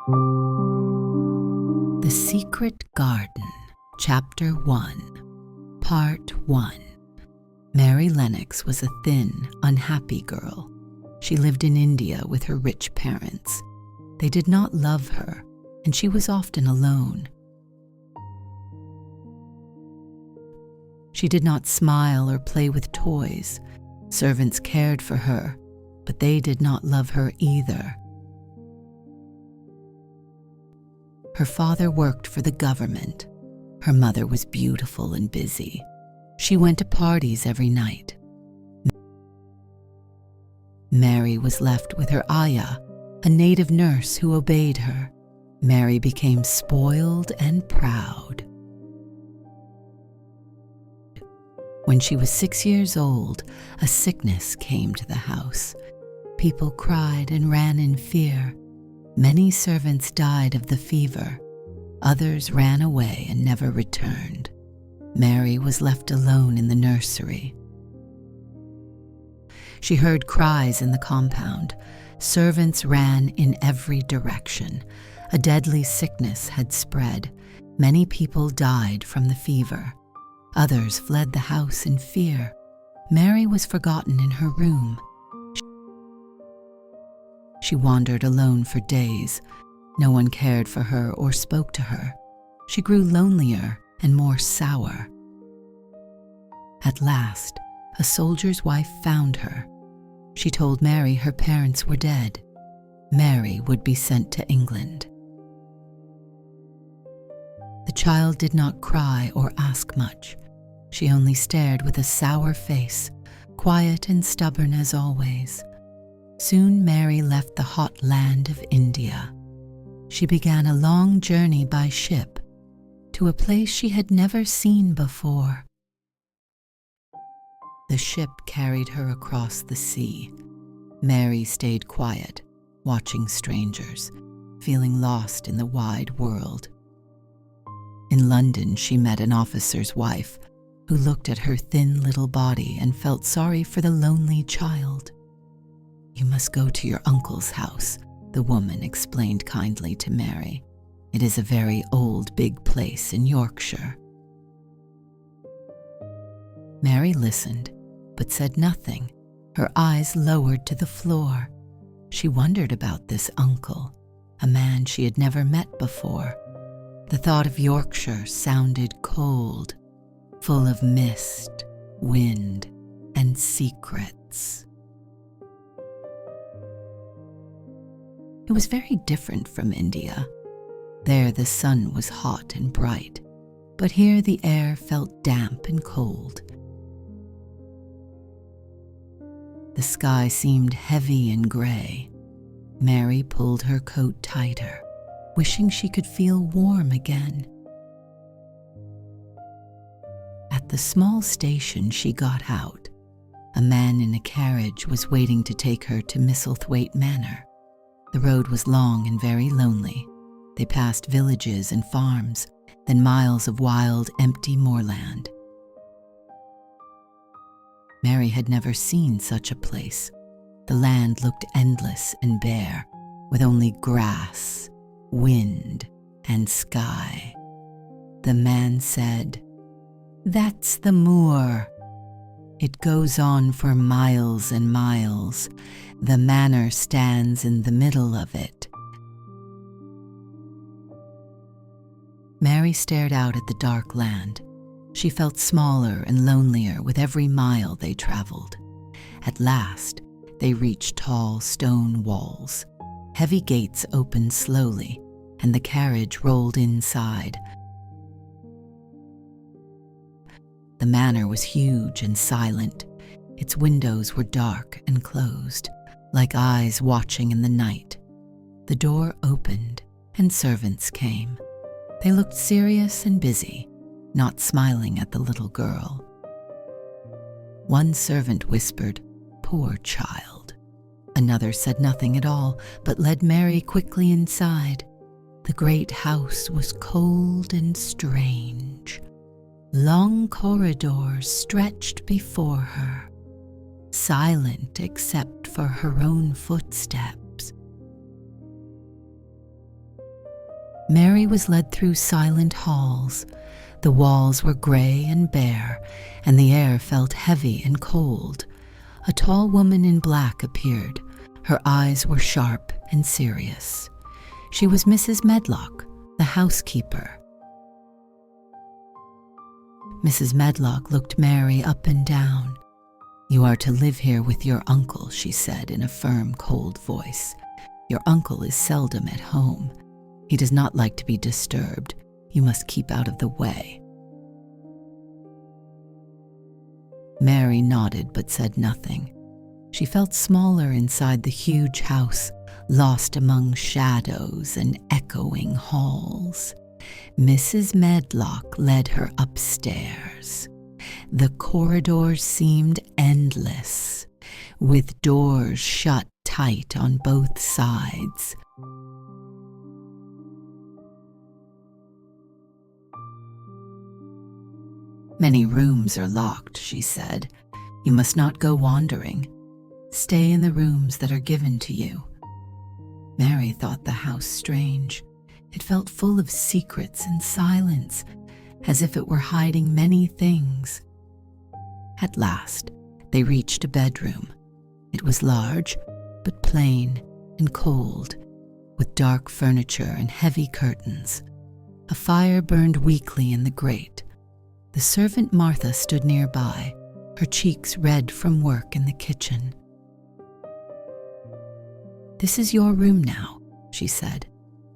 The Secret Garden, Chapter 1, Part 1. Mary Lennox was a thin, unhappy girl. She lived in India with her rich parents. They did not love her, and she was often alone. She did not smile or play with toys. Servants cared for her, but they did not love her either. Her father worked for the government. Her mother was beautiful and busy. She went to parties every night. Mary was left with her ayah, a native nurse who obeyed her. Mary became spoiled and proud. When she was 6 years old, a sickness came to the house. People cried and ran in fear. Many servants died of the fever. Others ran away and never returned. Mary was left alone in the nursery. She heard cries in the compound. Servants ran in every direction. A deadly sickness had spread. Many people died from the fever. Others fled the house in fear. Mary was forgotten in her room. She wandered alone for days. No one cared for her or spoke to her. She grew lonelier and more sour. At last, a soldier's wife found her. She told Mary her parents were dead. Mary would be sent to England. The child did not cry or ask much. She only stared with a sour face, quiet and stubborn as always. Soon Mary left the hot land of India. She began a long journey by ship to a place she had never seen before. The ship carried her across the sea. Mary stayed quiet, watching strangers, feeling lost in the wide world. In London, she met an officer's wife who looked at her thin little body and felt sorry for the lonely child. "You must go to your uncle's house," the woman explained kindly to Mary. "It is a very old, big place in Yorkshire." Mary listened, but said nothing, her eyes lowered to the floor. She wondered about this uncle, a man she had never met before. The thought of Yorkshire sounded cold, full of mist, wind, and secrets. It was very different from India. There the sun was hot and bright, but here the air felt damp and cold. The sky seemed heavy and gray. Mary pulled her coat tighter, wishing she could feel warm again. At the small station she got out. A man in a carriage was waiting to take her to Misselthwaite Manor. The road was long and very lonely. They passed villages and farms, then miles of wild, empty moorland. Mary had never seen such a place. The land looked endless and bare, with only grass, wind, and sky. The man said, "That's the moor. It goes on for miles and miles. The manor stands in the middle of it." Mary stared out at the dark land. She felt smaller and lonelier with every mile they traveled. At last, they reached tall stone walls. Heavy gates opened slowly, and the carriage rolled inside. The manor was huge and silent. Its windows were dark and closed, like eyes watching in the night. The door opened, and servants came. They looked serious and busy, not smiling at the little girl. One servant whispered, "Poor child." Another said nothing at all, but led Mary quickly inside. The great house was cold and strange. Long corridors stretched before her, silent except for her own footsteps. Mary was led through silent halls. The walls were gray and bare, and the air felt heavy and cold. A tall woman in black appeared. Her eyes were sharp and serious. She was Mrs. Medlock, the housekeeper. Mrs. Medlock looked Mary up and down. "You are to live here with your uncle," she said in a firm, cold voice. "Your uncle is seldom at home. He does not like to be disturbed. You must keep out of the way." Mary nodded but said nothing. She felt smaller inside the huge house, lost among shadows and echoing halls. Mrs. Medlock led her upstairs. The corridors seemed endless, with doors shut tight on both sides. "Many rooms are locked," she said. "You must not go wandering. Stay in the rooms that are given to you." Mary thought the house strange. It felt full of secrets and silence, as if it were hiding many things. At last, they reached a bedroom. It was large, but plain and cold, with dark furniture and heavy curtains. A fire burned weakly in the grate. The servant Martha stood nearby, her cheeks red from work in the kitchen. "This is your room now," she said.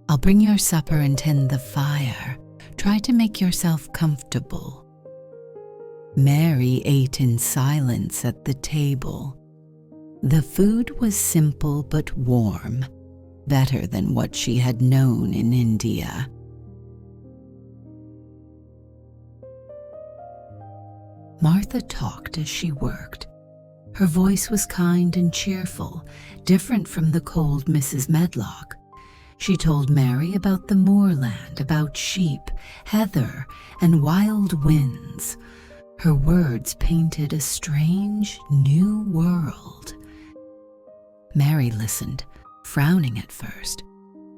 "I'll bring your supper and tend the fire. Try to make yourself comfortable." Mary ate in silence at the table. The food was simple but warm, better than what she had known in India. Martha talked as she worked. Her voice was kind and cheerful, different from the cold Mrs. Medlock. She told Mary about the moorland, about sheep, heather, and wild winds. Her words painted a strange, new world. Mary listened, frowning at first,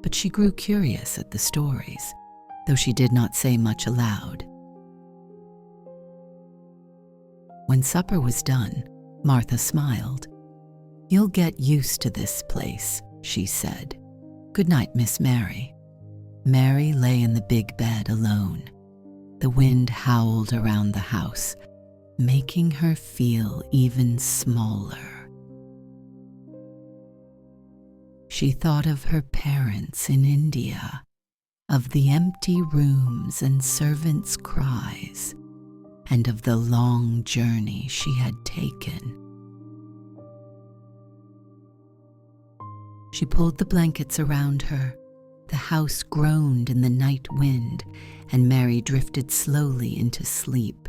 but she grew curious at the stories, though she did not say much aloud. When supper was done, Martha smiled. "You'll get used to this place," she said. "Good night, Miss Mary." Mary lay in the big bed alone. The wind howled around the house, making her feel even smaller. She thought of her parents in India, of the empty rooms and servants' cries, and of the long journey she had taken. She pulled the blankets around her. The house groaned in the night wind, and Mary drifted slowly into sleep.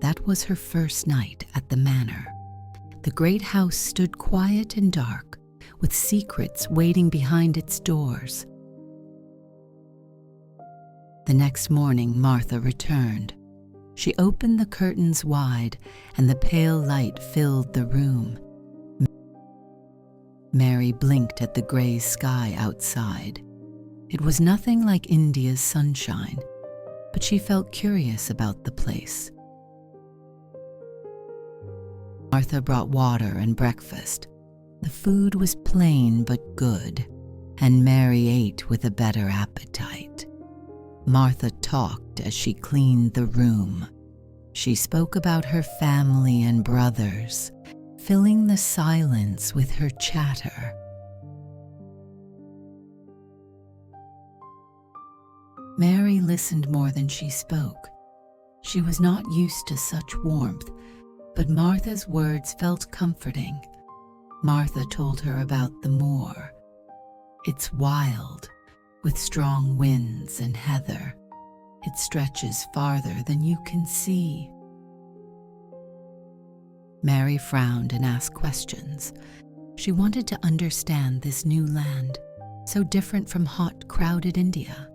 That was her first night at the manor. The great house stood quiet and dark, with secrets waiting behind its doors. The next morning, Martha returned. She opened the curtains wide, and the pale light filled the room. Mary blinked at the gray sky outside. It was nothing like India's sunshine, but she felt curious about the place. Martha brought water and breakfast. The food was plain but good, and Mary ate with a better appetite. Martha talked as she cleaned the room. She spoke about her family and brothers, filling the silence with her chatter. Mary listened more than she spoke. She was not used to such warmth, but Martha's words felt comforting. Martha told her about the moor. It's wild, with strong winds and heather. It stretches farther than you can see. Mary frowned and asked questions. She wanted to understand this new land, so different from hot, crowded India.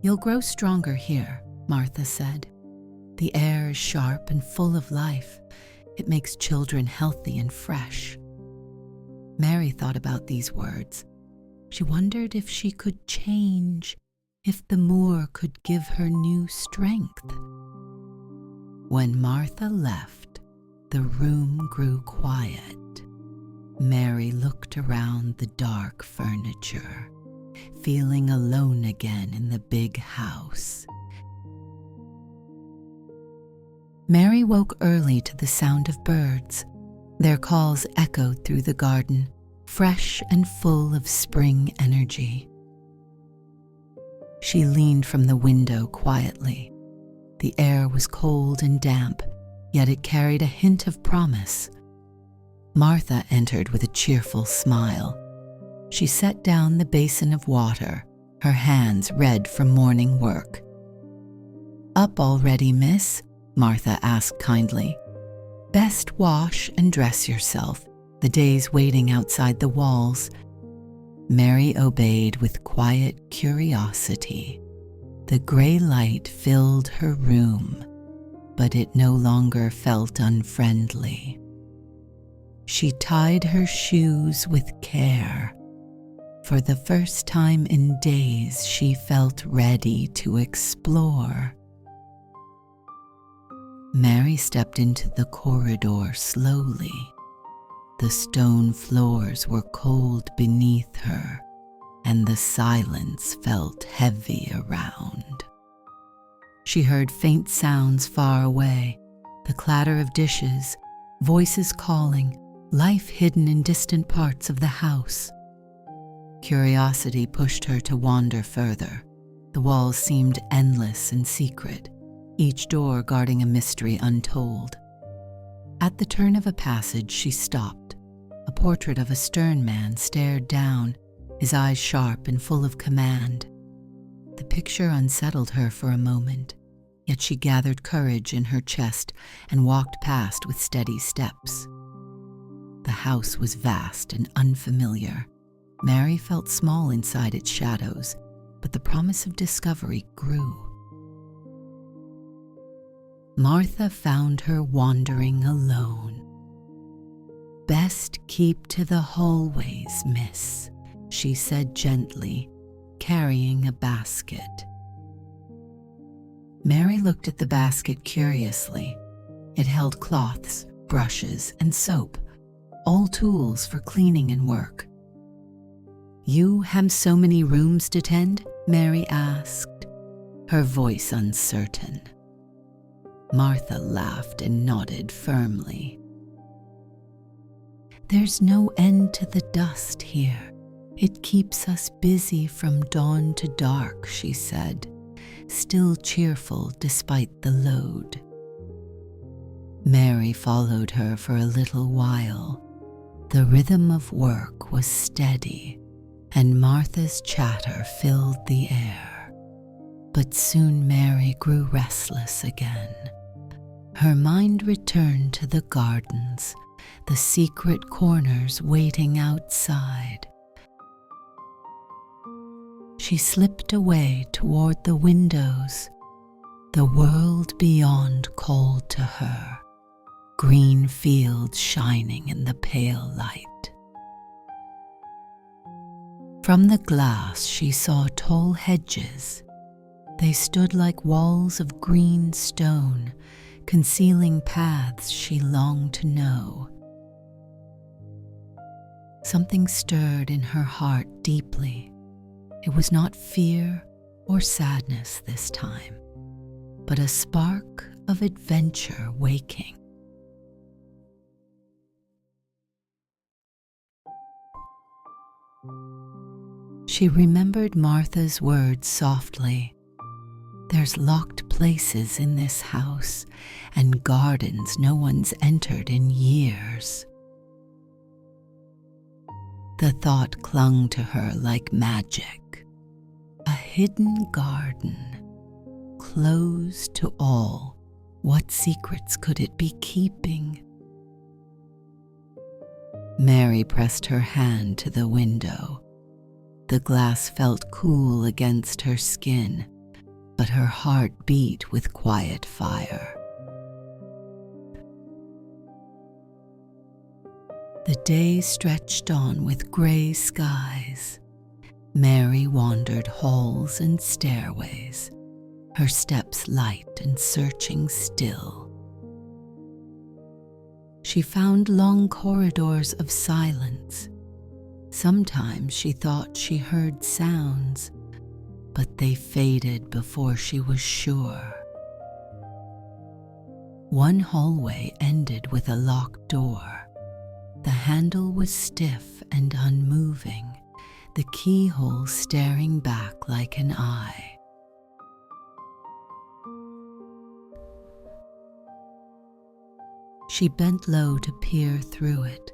"You'll grow stronger here," Martha said. "The air is sharp and full of life. It makes children healthy and fresh." Mary thought about these words. She wondered if she could change, if the moor could give her new strength. When Martha left, the room grew quiet. Mary looked around the dark furniture, feeling alone again in the big house. Mary woke early to the sound of birds. Their calls echoed through the garden, fresh and full of spring energy. She leaned from the window quietly. The air was cold and damp, yet it carried a hint of promise. Martha entered with a cheerful smile. She set down the basin of water, her hands red from morning work. "Up already, miss?" Martha asked kindly. "Best wash and dress yourself. The day's waiting outside the walls." Mary obeyed with quiet curiosity. The gray light filled her room, but it no longer felt unfriendly. She tied her shoes with care. For the first time in days, she felt ready to explore. Mary stepped into the corridor slowly. The stone floors were cold beneath her, and the silence felt heavy around. She heard faint sounds far away, the clatter of dishes, voices calling, life hidden in distant parts of the house. Curiosity pushed her to wander further. The walls seemed endless and secret, each door guarding a mystery untold. At the turn of a passage, she stopped. A portrait of a stern man stared down, his eyes sharp and full of command. The picture unsettled her for a moment, yet she gathered courage in her chest and walked past with steady steps. The house was vast and unfamiliar. Mary felt small inside its shadows, but the promise of discovery grew. Martha found her wandering alone. "Best keep to the hallways, miss," she said gently, carrying a basket. Mary looked at the basket curiously. It held cloths, brushes, and soap, all tools for cleaning and work. "You have so many rooms to tend?" Mary asked, her voice uncertain. Martha laughed and nodded firmly. "There's no end to the dust here. It keeps us busy from dawn to dark," she said, still cheerful despite the load. Mary followed her for a little while. The rhythm of work was steady, and Martha's chatter filled the air. But soon Mary grew restless again. Her mind returned to the gardens, the secret corners waiting outside. She slipped away toward the windows. The world beyond called to her, green fields shining in the pale light. From the glass she saw tall hedges. They stood like walls of green stone, concealing paths she longed to know. Something stirred in her heart deeply. It was not fear or sadness this time, but a spark of adventure waking. She remembered Martha's words softly. "There's locked places in this house and gardens no one's entered in years." The thought clung to her like magic. A hidden garden, closed to all. What secrets could it be keeping? Mary pressed her hand to the window. The glass felt cool against her skin, but her heart beat with quiet fire. The day stretched on with gray skies. Mary wandered halls and stairways, her steps light and searching still. She found long corridors of silence. Sometimes she thought she heard sounds, but they faded before she was sure. One hallway ended with a locked door. The handle was stiff and unmoving, the keyhole staring back like an eye. She bent low to peer through it,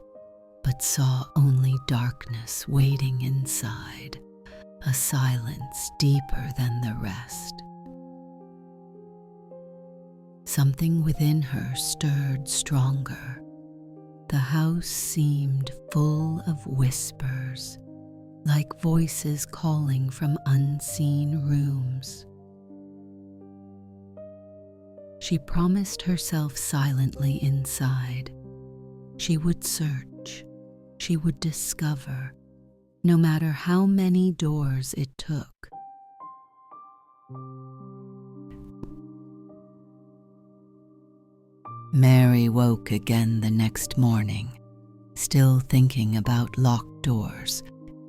but saw only darkness waiting inside, a silence deeper than the rest. Something within her stirred stronger. The house seemed full of whispers, like voices calling from unseen rooms. She promised herself silently inside. She would search, she would discover, no matter how many doors it took. Mary woke again the next morning, still thinking about locked doors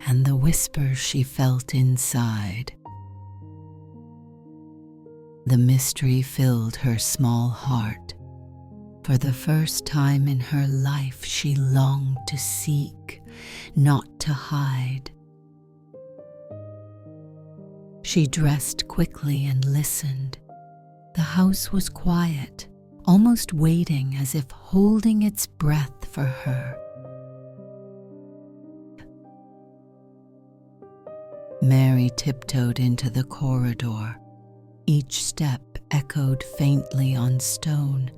and the whispers she felt inside. The mystery filled her small heart. For the first time in her life, she longed to seek, not to hide. She dressed quickly and listened. The house was quiet, almost waiting, as if holding its breath for her. Mary tiptoed into the corridor. Each step echoed faintly on stone,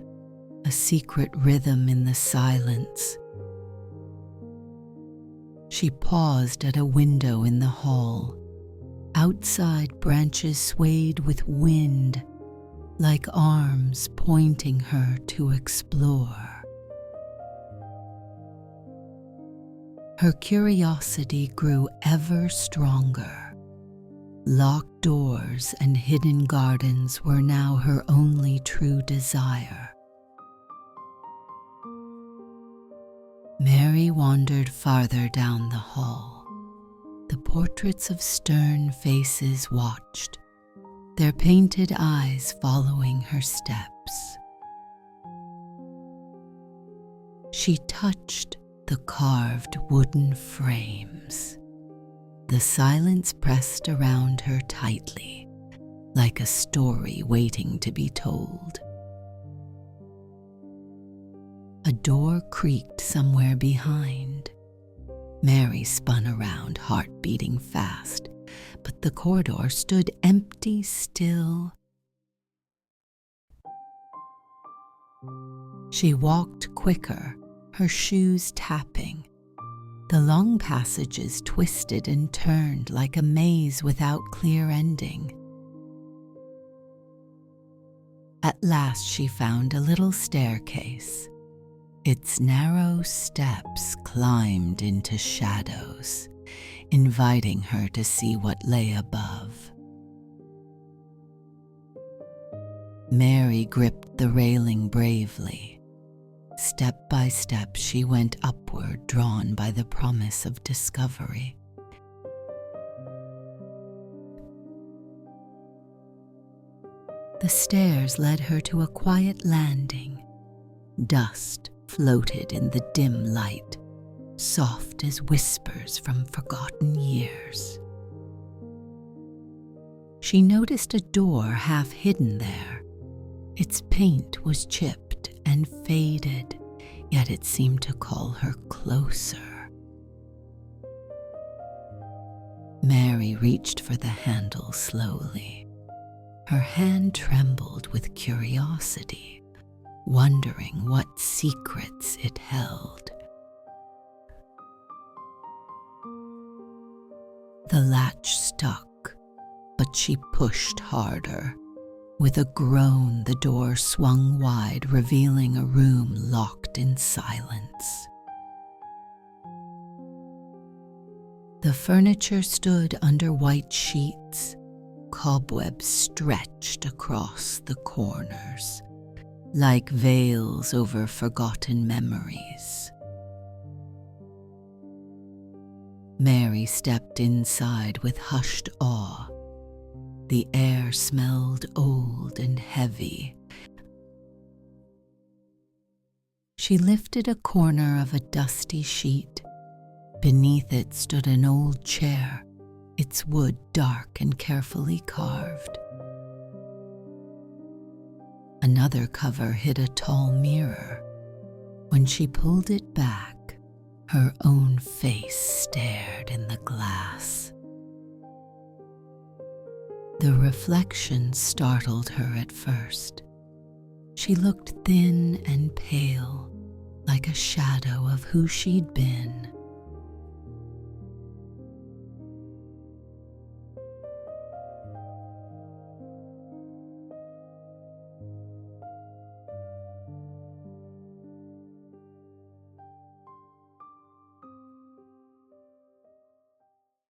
a secret rhythm in the silence. She paused at a window in the hall. Outside, branches swayed with wind, like arms pointing her to explore. Her curiosity grew ever stronger. Locked doors and hidden gardens were now her only true desire. Mary wandered farther down the hall. The portraits of stern faces watched, their painted eyes following her steps. She touched the carved wooden frames. The silence pressed around her tightly, like a story waiting to be told. A door creaked somewhere behind. Mary spun around, heart beating fast, but the corridor stood empty still. She walked quicker, her shoes tapping. The long passages twisted and turned like a maze without clear ending. At last she found a little staircase. Its narrow steps climbed into shadows, inviting her to see what lay above. Mary gripped the railing bravely. Step by step, she went upward, drawn by the promise of discovery. The stairs led her to a quiet landing. Dust floated in the dim light, soft as whispers from forgotten years. She noticed a door half hidden there. Its paint was chipped and faded, yet it seemed to call her closer. Mary reached for the handle slowly. Her hand trembled with curiosity, wondering what secrets it held. The latch stuck, but she pushed harder. With a groan, the door swung wide, revealing a room locked in silence. The furniture stood under white sheets, cobwebs stretched across the corners, like veils over forgotten memories. Mary stepped inside with hushed awe. The air smelled old and heavy. She lifted a corner of a dusty sheet. Beneath it stood an old chair, its wood dark and carefully carved. Another cover hid a tall mirror. When she pulled it back, her own face stared in the glass. The reflection startled her at first. She looked thin and pale, like a shadow of who she'd been.